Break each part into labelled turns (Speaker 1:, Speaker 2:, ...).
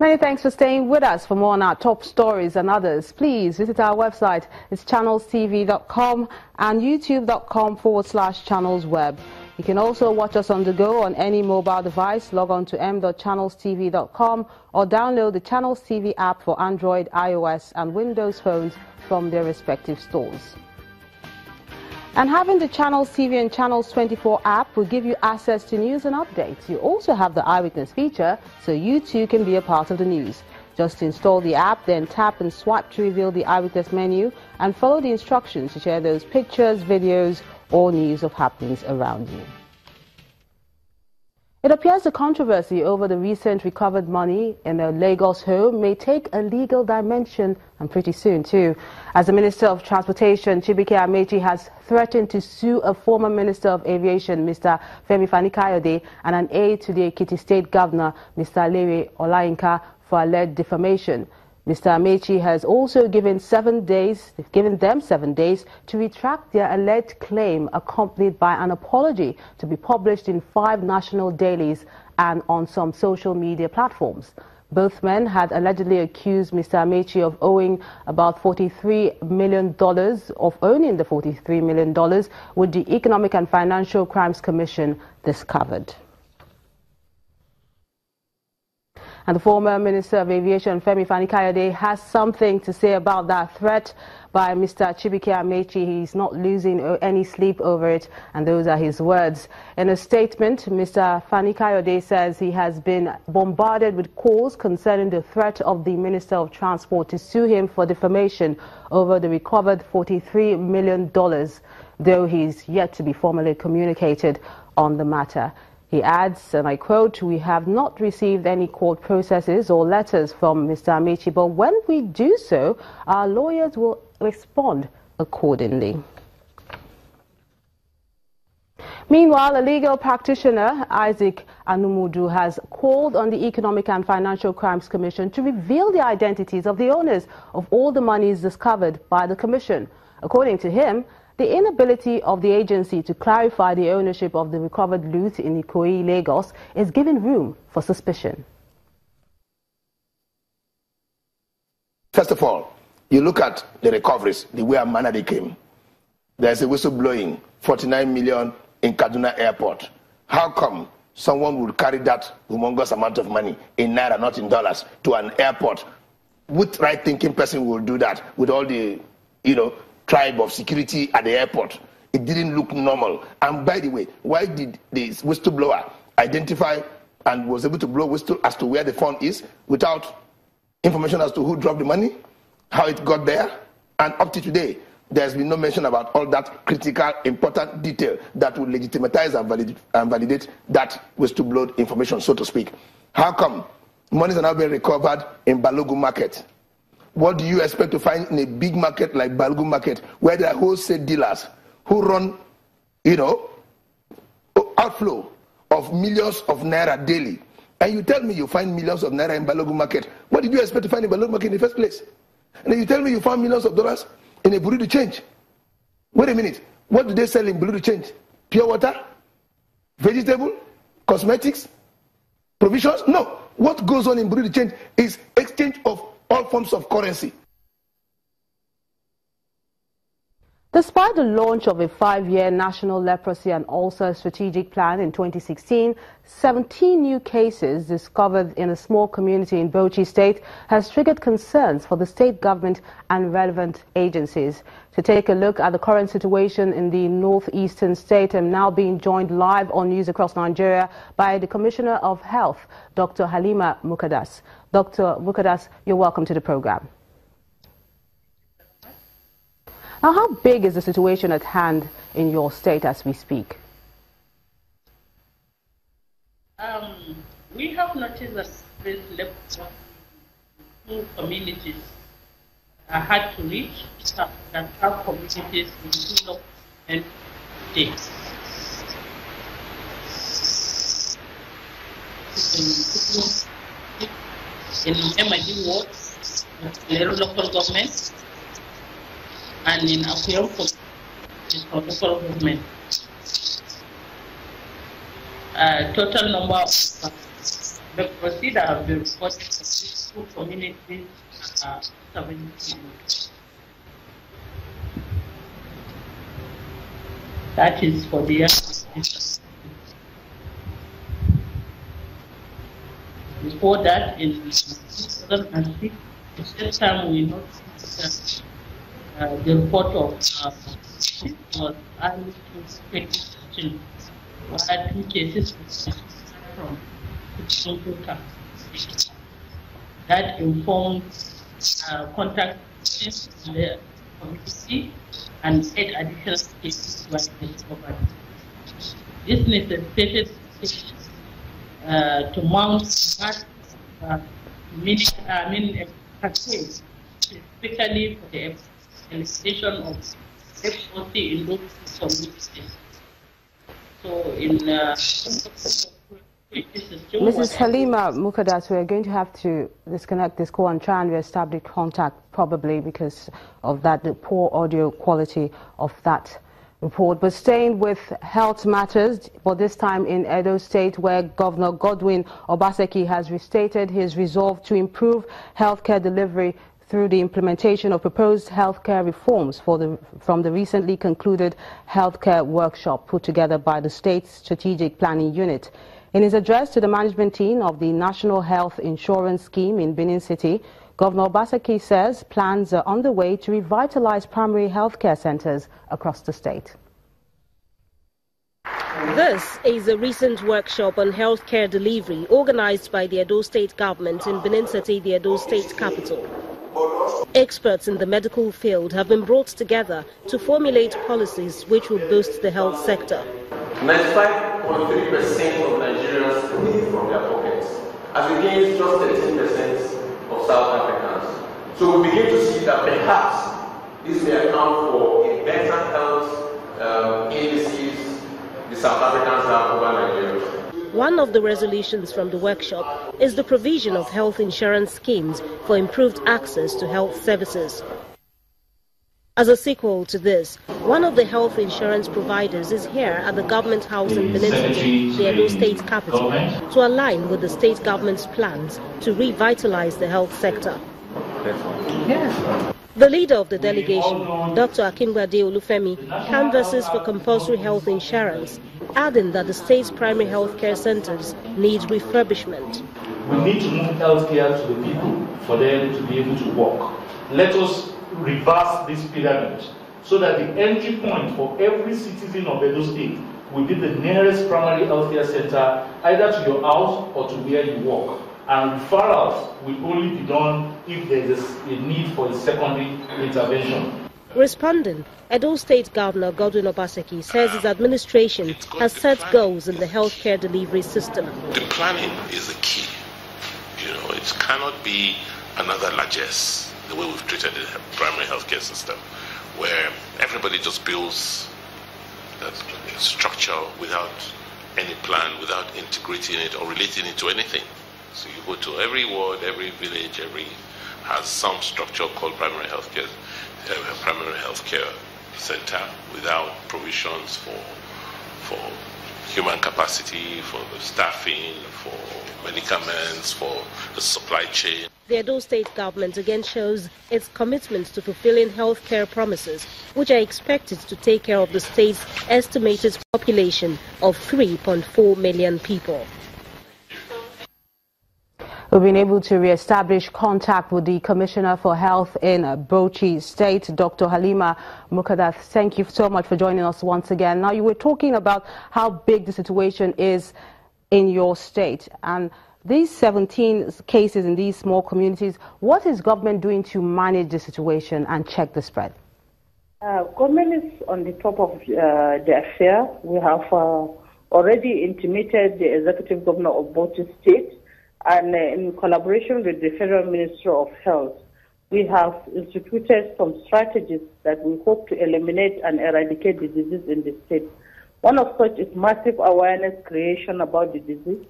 Speaker 1: Many thanks for staying with us. For more on our top stories and others, please visit our website. It's channelstv.com and youtube.com/channelsweb. You can also watch us on the go on any mobile device. Log on to m.channelstv.com or download the Channels TV app for Android, iOS and Windows phones from their respective stores. And having the Channels TV and Channels 24 app will give you access to news and updates. You also have the Eyewitness feature, so you too can be a part of the news. Just install the app, then tap and swipe to reveal the Eyewitness menu and follow the instructions to share those pictures, videos or news of happenings around you. It appears the controversy over the recent recovered money in a Lagos home may take a legal dimension, and pretty soon too, as the Minister of Transportation, Chibuike Amaechi, has threatened to sue a former Minister of Aviation, Mr. Femi Fani-Kayode, and an aide to the Ekiti State Governor, Mr. Lere Olayinka, for alleged defamation. Mr. Amaechi has also given them 7 days to retract their alleged claim, accompanied by an apology to be published in 5 national dailies and on some social media platforms. Both men had allegedly accused Mr. Amaechi of owing about $43 million, which the Economic and Financial Crimes Commission discovered. And the former Minister of Aviation, Femi Fani-Kayode, has something to say about that threat by Mr. Chibuike Amaechi. He's not losing any sleep over it, and those are his words. In a statement, Mr. Fani-Kayode says he has been bombarded with calls concerning the threat of the Minister of Transport to sue him for defamation over the recovered $43 million, though he's yet to be formally communicated on the matter. He adds, and I quote, "We have not received any court processes or letters from Mr. Amaechi, but when we do so, our lawyers will respond accordingly." Meanwhile, a legal practitioner, Isaac Anumudu, has called on the Economic and Financial Crimes Commission to reveal the identities of the owners of all the monies discovered by the commission. According to him, the inability of the agency to clarify the ownership of the recovered loot in Ikoyi, Lagos, is giving room for suspicion.
Speaker 2: First of all, you look at the recoveries, the way and manner they came. There's a whistleblowing, 49 million in Kaduna Airport. How come someone would carry that humongous amount of money in naira, not in dollars, to an airport? What right-thinking person will do that with all the, tribe of security at the airport? It didn't look normal. And by the way, why did the whistleblower identify and was able to blow whistle as to where the fund is without information as to who dropped the money, how it got there? And up to today, there's been no mention about all that critical, important detail that will legitimize and validate that whistleblown information, so to speak. How come monies are now being recovered in Balogun market? What do you expect to find in a big market like Balogun market, where there are wholesale dealers who run, outflow of millions of naira daily? And you tell me you find millions of naira in Balogun market. What did you expect to find in Balogun market in the first place? And then you tell me you found millions of dollars in a bureau de change. Wait a minute. What do they sell in bureau de change? Pure water? Vegetable? Cosmetics? Provisions? No. What goes on in bureau de change is exchange of all forms of currency.
Speaker 1: Despite the launch of a 5-year national leprosy and ulcer strategic plan in 2016, 17 new cases discovered in a small community in Bauchi State has triggered concerns for the state government and relevant agencies. To take a look at the current situation in the northeastern state, I'm now being joined live on News Across Nigeria by the Commissioner of Health, Dr. Halima Mukadas. Dr. Mukadas, you're welcome to the program. Now, how big is the situation at hand in your state as we speak?
Speaker 3: We have noticed that this leprosy in communities are hard to reach, that have communities in two and states. In MID wards, in local government, and in appeal for local government. Total number of leprosy that have been reported in these two communities are 17. That is for the year. Before that, in 2006, the first time we noticed the report of was early 2015, where 2 cases were from Kutuka. That informed contact in the community, and 8 additional cases were discovered. This necessitated to mount that campaign, especially for the elimination of leprosy in those communities. So in
Speaker 1: Mrs. Halima Mukadas, we are going to have to disconnect this call and try and re-establish contact, probably because of that the poor audio quality of that report. But staying with health matters, but this time in Edo State, where Governor Godwin Obaseki has restated his resolve to improve healthcare delivery through the implementation of proposed healthcare reforms from the recently concluded healthcare workshop put together by the state's strategic planning unit. In his address to the management team of the National Health Insurance Scheme in Benin City, Governor Obaseki says plans are underway to revitalize primary healthcare centers across the state.
Speaker 4: This is a recent workshop on healthcare delivery organized by the Edo State government in Benin City, the Edo State capital. Experts in the medical field have been brought together to formulate policies which will boost the health sector.
Speaker 5: 95.3% of Nigerians live from their pockets, as against just 13% of South Africans. So we begin to see that perhaps this may account for a better health indices the South Africans have over Nigerians.
Speaker 4: One of the resolutions from the workshop is the provision of health insurance schemes for improved access to health services. As a sequel to this, one of the health insurance providers is here at the government house in Benin City, the Edo State capital, to align with the state government's plans to revitalize the health sector. The leader of the delegation, Dr. Akinbade Olufemi, canvasses for compulsory health insurance, adding that the state's primary health care centers need refurbishment.
Speaker 6: We need to move healthcare to the people for them to be able to walk. Let us reverse this pyramid so that the entry point for every citizen of Edo State will be the nearest primary healthcare center, either to your house or to where you work. And referrals will only be done if there is a need for a secondary intervention.
Speaker 4: Responding, Edo State Governor Godwin Obaseki says his administration has set goals in the healthcare delivery system.
Speaker 7: The planning is the key. It cannot be another largesse, the way we've treated the primary healthcare system, where everybody just builds that structure without any plan, without integrating it or relating it to anything. So you go to every ward, every village, has some structure called primary healthcare center without provisions for human capacity, for the staffing, for medicaments, for the supply chain.
Speaker 4: The Edo State government again shows its commitment to fulfilling healthcare promises, which are expected to take care of the state's estimated population of 3.4 million people.
Speaker 1: We've been able to re-establish contact with the Commissioner for Health in Bauchi State, Dr. Halima Mukadas. Thank you so much for joining us once again. Now, you were talking about how big the situation is in your state, and these 17 cases in these small communities, what is government doing to manage the situation and check the spread?
Speaker 8: Government is on the top of the affair. We have already intimated the Executive Governor of Bauchi State, and in collaboration with the Federal Ministry of Health, we have instituted some strategies that we hope to eliminate and eradicate the disease in the state. One of such is massive awareness creation about the disease,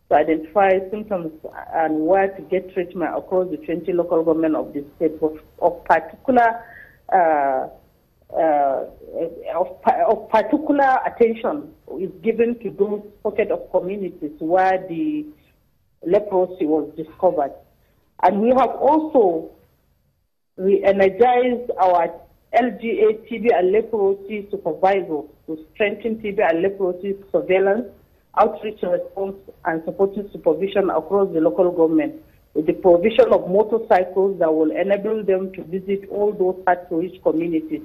Speaker 8: to identify symptoms and where to get treatment across the 20 local government of the state. Of particular attention is given to those pockets of communities where the leprosy was discovered. And we have also re-energized our LGA TB and leprosy supervisors to strengthen TB and leprosy surveillance, outreach response, and supporting supervision across the local government, with the provision of motorcycles that will enable them to visit all those hard-to-reach communities.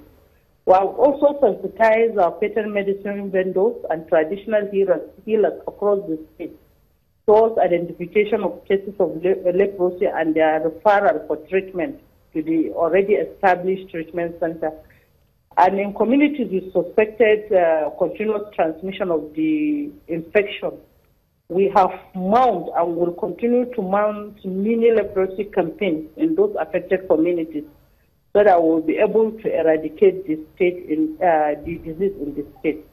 Speaker 8: We have also sensitized our patent medicine vendors and traditional healers across the state towards identification of cases of leprosy and their referral for treatment to the already established treatment center. And in communities with suspected continuous transmission of the infection, we have mounted and will continue to mount mini leprosy campaigns in those affected communities so that we'll be able to eradicate the disease in the state.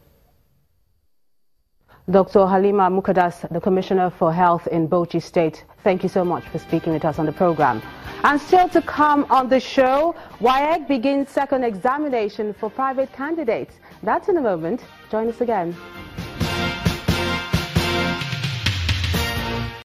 Speaker 1: Dr. Halima Mukadas, the Commissioner for Health in Bauchi State, thank you so much for speaking with us on the program. And still to come on the show, WAEC begins second examination for private candidates. That's in a moment. Join us again.